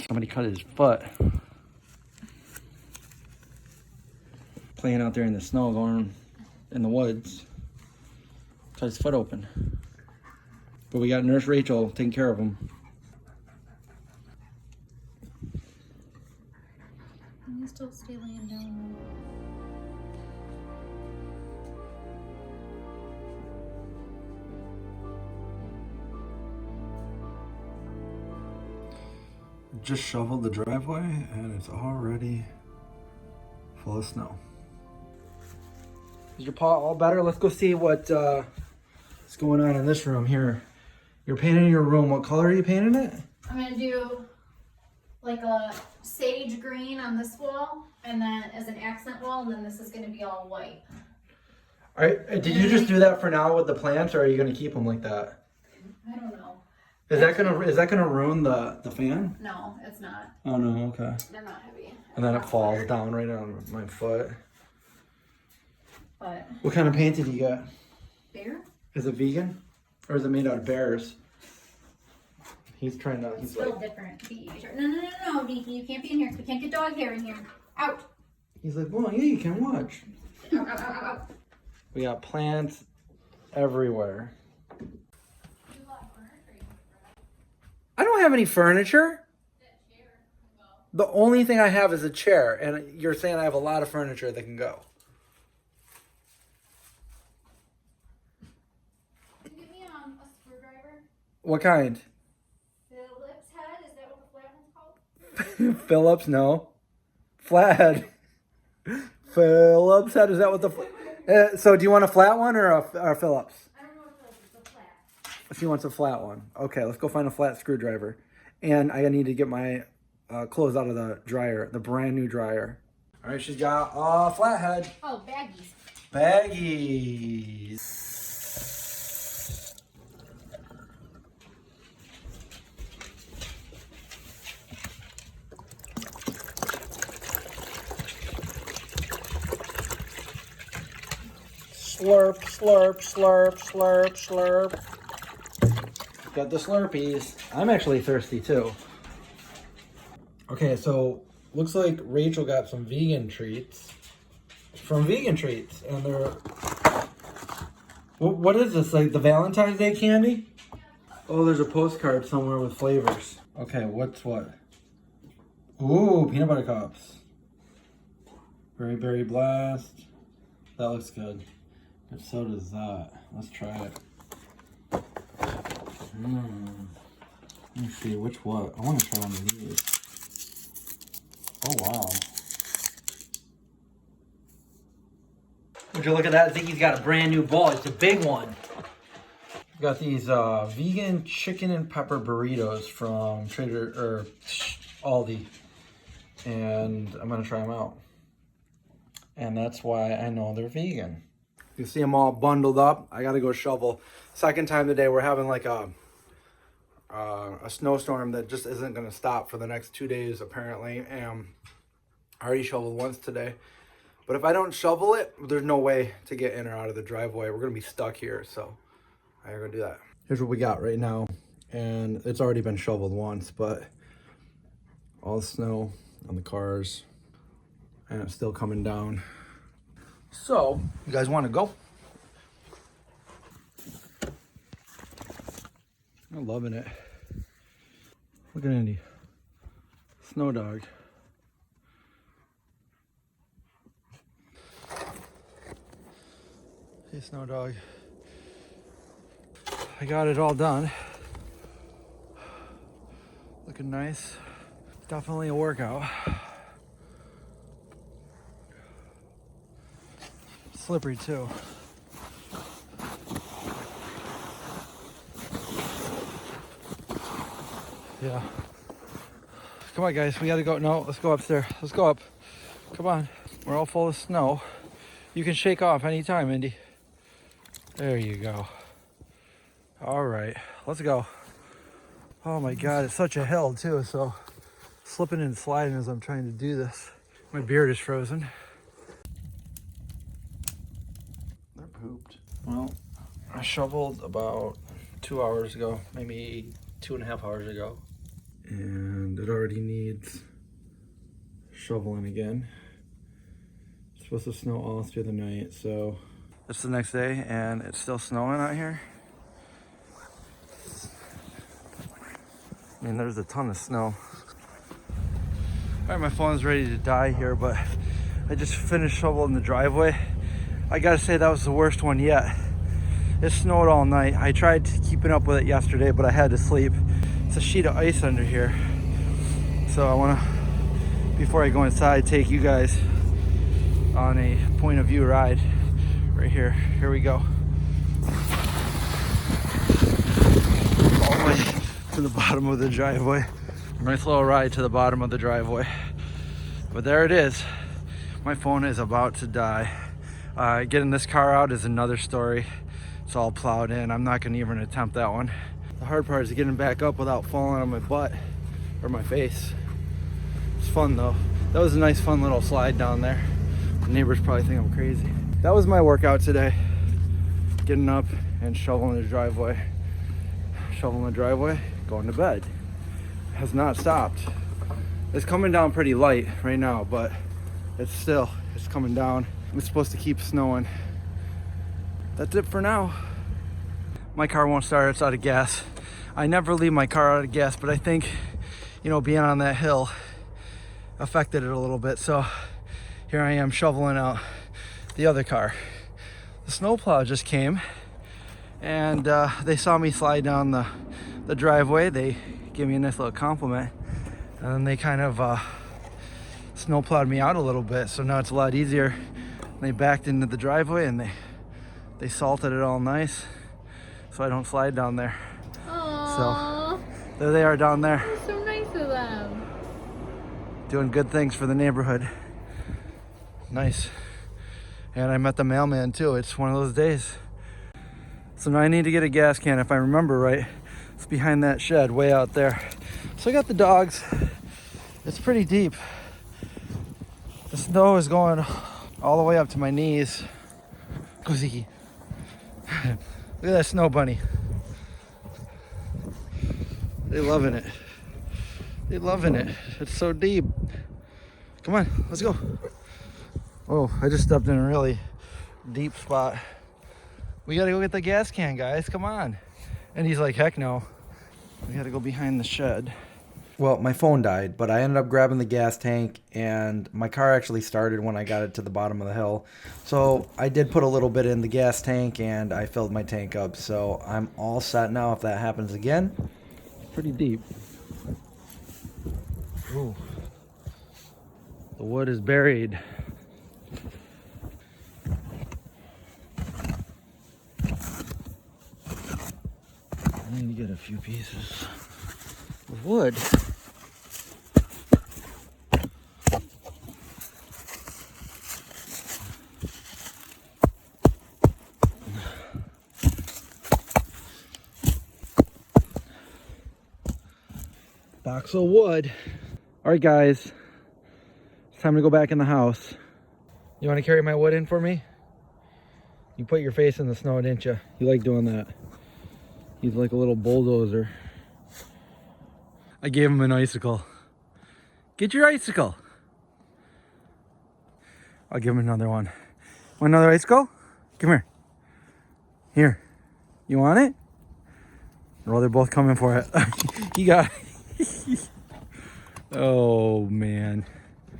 Somebody cut his foot. Playing out there in the snow, going in the woods. Cut his foot open. But we got Nurse Rachel taking care of him. He's still stay laying down. Just shoveled the driveway and it's already full of snow. Is your paw all better? Let's go see what's going on in this room here. You're painting your room. What color are you painting it? I'm gonna do like a sage green on this wall, and then as an accent wall, and then this is gonna be all white. All right. Did you just do that for now with the plants, or are you gonna keep them like that? I don't know. Is that gonna ruin the fan? No, it's not. Oh no. Okay. They're not heavy. And then it falls down right on my foot. But What kind of paint did you get? bear? Is it vegan, or is it made out of bears? He's trying to. It's He's still like. different. No, Nikki, you can't be in here. We can't get dog hair in here. Out. He's like, well, yeah, you can watch. Out. We got plants everywhere. I don't have any furniture. The only thing I have is a chair, and you're saying I have a lot of furniture that can go. Can you give me a screwdriver? What kind? Phillips head? Is that what the flat one's called? Phillips? No. Flathead. Phillips head? Is that what the... so do you want a flat one or a Phillips? I don't know what Phillips is. It's a flat. She wants a flat one. Okay, let's go find a flat screwdriver. And I need to get my clothes out of the dryer, the brand new dryer. All right, she's got a flathead. Oh, baggies. Baggies. Slurp, slurp, slurp, slurp, slurp. Got the Slurpees. I'm actually thirsty too. Okay, so looks like Rachel got some vegan treats from Vegan Treats, and they're... What is this, like the Valentine's Day candy? Oh, there's a postcard somewhere with flavors. Okay, what's what? Ooh, peanut butter cups. Berry Blast. That looks good. And so does that. Let's try it. Let me see, which what? I want to try one of these. Oh, wow. Would you look at that? Ziggy's got a brand new bowl. It's a big one. We've got these vegan chicken and pepper burritos from Aldi. And I'm going to try them out. And that's why I know they're vegan. You see them all bundled up. I got to go shovel. Second time today, we're having like a snowstorm that just isn't going to stop for the next 2 days, apparently. And I already shoveled once today. But if I don't shovel it, there's no way to get in or out of the driveway. We're going to be stuck here, so I'm going to do that. Here's what we got right now. And it's already been shoveled once, but all the snow on the cars. And it's still coming down. So, you guys want to go? I'm loving it. Look at Andy. Snow dog. Hey, Snow dog. I got it all done. Looking nice. Definitely a workout. Slippery too. Yeah. Come on, guys. We gotta go. No, let's go upstairs. Let's go up. Come on. We're all full of snow. You can shake off anytime, Indy. There you go. All right. Let's go. Oh my God. It's such a hill too. So slipping and sliding as I'm trying to do this. My beard is frozen. They're pooped. Well, I shoveled about 2 hours ago, maybe 2.5 hours ago. And it already needs shoveling again. It's supposed to snow all through the night, so. It's the next day and it's still snowing out here. I mean, there's a ton of snow. All right, my phone's ready to die here, but I just finished shoveling the driveway. I gotta say that was the worst one yet. It snowed all night. I tried keeping up with it yesterday, but I had to sleep. It's a sheet of ice under here. So I wanna, before I go inside, take you guys on a point of view ride right here. Here we go. All the way to the bottom of the driveway. Nice little ride to the bottom of the driveway. But there it is. My phone is about to die. Getting this car out is another story. It's all plowed in. I'm not gonna even attempt that one. The hard part is getting back up without falling on my butt or my face. It's fun though. That was a nice fun little slide down there. The neighbors probably think I'm crazy. That was my workout today. Getting up and shoveling the driveway. Shoveling the driveway, going to bed. Has not stopped. It's coming down pretty light right now, but it's coming down. It's supposed to keep snowing. That's it for now. My car won't start, it's out of gas. I never leave my car out of gas, but I think, you know, being on that hill affected it a little bit. So here I am shoveling out the other car. The snowplow just came and they saw me slide down the driveway. They gave me a nice little compliment, and then they kind of snowplowed me out a little bit, so now it's a lot easier. They backed into the driveway and they salted it all nice so I don't slide down there. Aww. So there they are down there. That's so nice of them. Doing good things for the neighborhood. Nice. And I met the mailman too. It's one of those days. So now I need to get a gas can, if I remember right. It's behind that shed way out there. So I got the dogs. It's pretty deep. The snow is going all the way up to my knees. Go Ziggy. Look at that snow bunny. They're loving it. They're loving it. It's so deep. Come on, let's go. Oh, I just stepped in a really deep spot. We gotta go get the gas can, guys. Come on. And he's like, heck no. We gotta go behind the shed. Well, my phone died, but I ended up grabbing the gas tank, and my car actually started when I got it to the bottom of the hill. So I did put a little bit in the gas tank, and I filled my tank up. So I'm all set now if that happens again. Pretty deep. Ooh. The wood is buried. I need to get a few pieces of wood. Box of wood. All right, guys. It's time to go back in the house. You want to carry my wood in for me? You put your face in the snow, didn't you? You like doing that. He's like a little bulldozer. I gave him an icicle. Get your icicle. I'll give him another one. Want another icicle? Come here. Here. You want it? Well, they're both coming for it. He got it. Oh, man.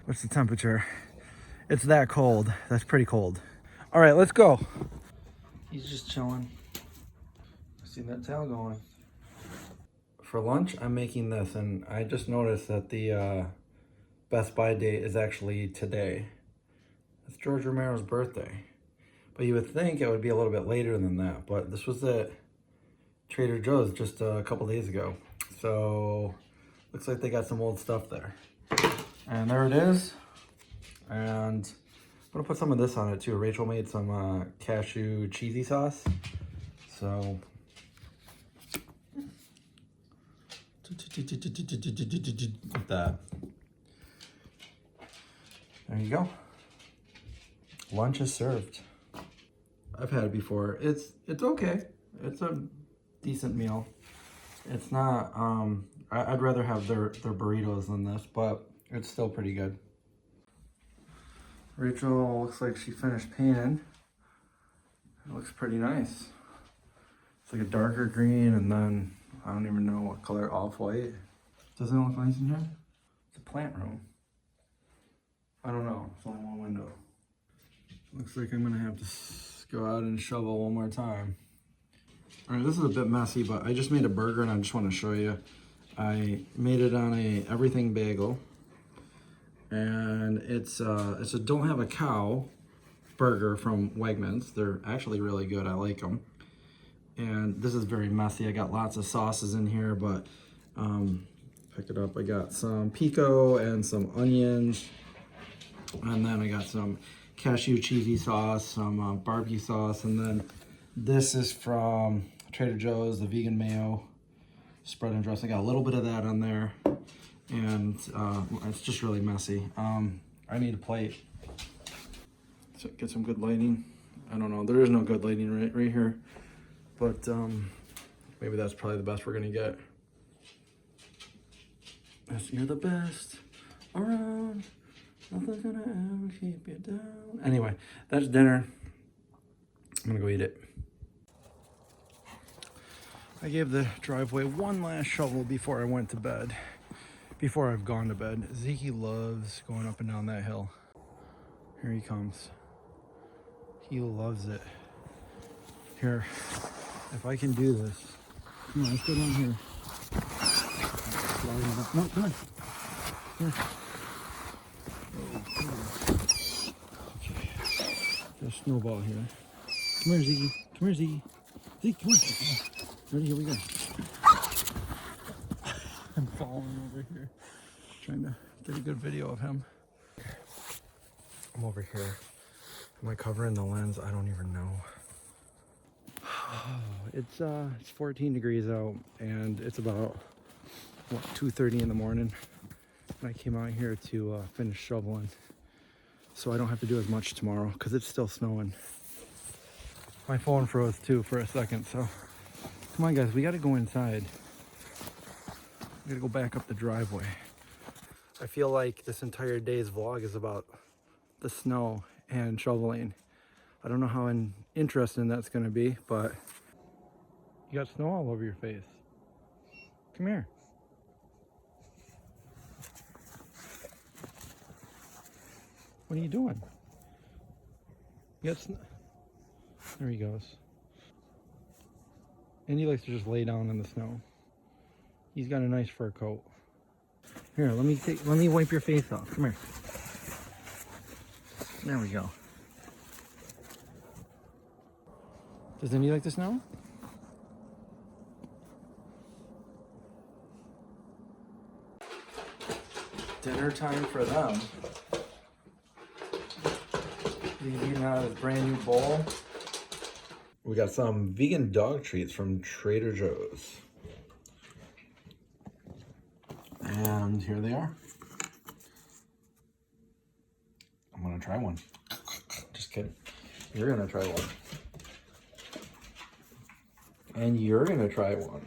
What's the temperature? It's that cold. That's pretty cold. All right, let's go. He's just chilling. See that tail going. For lunch, I'm making this, and I just noticed that the Best Buy date is actually today. It's George Romero's birthday. But you would think it would be a little bit later than that, but this was at Trader Joe's just a couple days ago. So, looks like they got some old stuff there. And there it is. And I'm gonna put some of this on it too. Rachel made some cashew cheesy sauce. So, with that. There you go. Lunch is served. I've had it before. It's okay. It's a decent meal. It's not I'd rather have their burritos than this, but it's still pretty good. Rachel looks like she finished painting. It looks pretty nice. It's like a darker green, and then I don't even know what color, off-white. Doesn't it look nice in here? It's a plant room. I don't know, it's only one window. Looks like I'm gonna have to go out and shovel one more time. All right, this is a bit messy, but I just made a burger and I just want to show you. I made it on a everything bagel, and it's a don't have a cow burger from Wegmans. They're actually really good. I like them. And this is very messy. I got lots of sauces in here, but pick it up. I got some pico and some onions, and then I got some cashew cheesy sauce, some barbecue sauce, and then this is from Trader Joe's, the vegan mayo spread and dressing. I got a little bit of that on there, and it's just really messy. I need a plate. So get some good lighting. I don't know. There is no good lighting right here, but maybe that's probably the best we're gonna get. You're the best around. Nothing's gonna ever keep you down. Anyway, that's dinner. I'm gonna go eat it. I gave the driveway one last shovel before I went to bed. Before I've gone to bed. Zeke loves going up and down that hill. Here he comes. He loves it. Here, if I can do this. Come on, let's go down here. No, come on. Here. Okay. There's a snowball here. Come here, Zeke. Come here, Zeke. Zeke, come on. Ready? Here we go. I'm falling over here. Trying to get a good video of him. I'm over here. Am I covering the lens? I don't even know. It's 14 degrees out, and it's about, what, 2:30 in the morning. And I came out here to finish shoveling, so I don't have to do as much tomorrow because it's still snowing. My phone froze too for a second, so come on guys, we gotta go inside. We gotta go back up the driveway. I feel like this entire day's vlog is about the snow and shoveling. I don't know how interesting that's gonna be, but you got snow all over your face. Come here. What are you doing? You got snow. There he goes. And he likes to just lay down in the snow. He's got a nice fur coat. Here, let me wipe your face off. Come here. There we go. Doesn't he like the snow? Dinner time for them. He's eating out of his brand new bowl. We got some vegan dog treats from Trader Joe's. And here they are. I'm gonna try one. Just kidding. You're gonna try one. And you're gonna try one.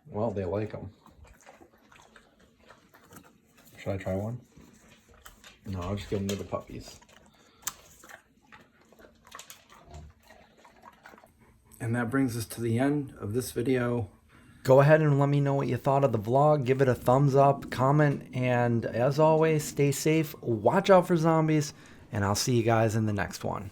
Well, they like them. Should I try one? No, I'll just give them to the puppies. And that brings us to the end of this video. Go ahead and let me know what you thought of the vlog. Give it a thumbs up, comment, and as always, stay safe, watch out for zombies, and I'll see you guys in the next one.